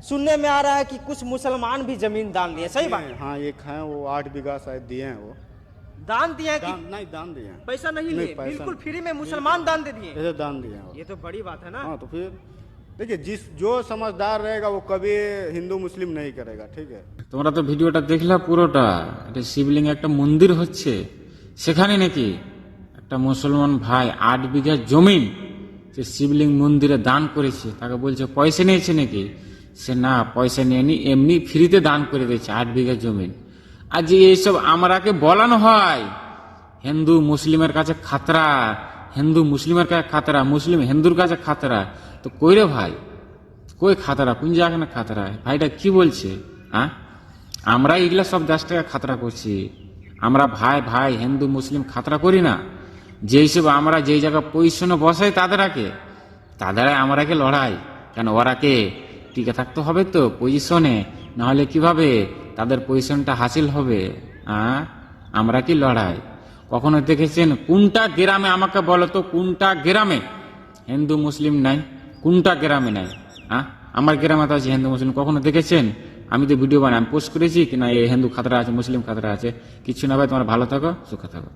सुनने में आ रहा है कि कुछ मुसलमान भी जमीन दान दिए, सही बात? हाँ एक है वो 8 बीघा शायद दिए हैं वो। दान दिए हैं कि नहीं दान दिए हैं। पैसा नहीं लिए? पैसा बिल्कुल नहीं। फ्री में मुसलमान दान दे दिए। ऐसे दान दिए हैं वो। ये तो बड़ी बात है ना। हाँ तो फिर देखिए जो समझदार रहेगा वो कभी हिंदू मुस्लिम नहीं करेगा, ठीक है। তোমরা তো ভিডিওটা দেখলা পুরোটা। এটা শিবলিং একটা মন্দির হচ্ছে, সেখানে নাকি একটা মুসলমান ভাই 8 বিঘা জমি সে শিবলিং মন্দিরে দান করেছে। তাকে বলছে পয়সা নিয়েছে নাকি? সে না, পয়সা নিয়েনি, এমনি ফ্রিতে দান করে দিয়েছে 8 বিঘা জমি। আর যে এইসব আমরাকে বলানো হয় হিন্দু মুসলিমের কাছে খাতরা, হিন্দু মুসলিমের কাছে খাতরা, মুসলিম হিন্দুর কাছে খাতরা, তো কই রে ভাই, কই খাতরা, কোন জায়গায় খাতরা? ভাইটা কি বলছে? হ্যাঁ, আমরা এগুলা সব 10 টাকা খাতরা করছি। আমরা ভাই ভাই হিন্দু মুসলিম খাতরা করি না। যেই সব আমরা যেই জায়গা পজিশনে বসাই তাদের আমরাকে লড়াই কেন? ওরাকে টিকে থাকতে হবে তো পজিশনে, নাহলে কিভাবে তাদের পজিশনটা হাসিল হবে? হ্যাঁ, আমরা কি লড়াই? কখনো দেখেছেন কোনটা গ্রামে, আমাকে বলো তো, কোনটা গ্রামে হিন্দু মুসলিম নাই? কোনটা গ্রামে নাই? হ্যাঁ, আমার গ্রামে তো আছে হিন্দু মুসলিম, কখনো দেখেছেন? আমি তো ভিডিও বানাই, আমি পোস্ট করেছি কিনা এই হিন্দু খাতরা আছে মুসলিম খাতরা আছে? কিছু না ভাই, তোমরা ভালো থাকো, সুখে থাকো।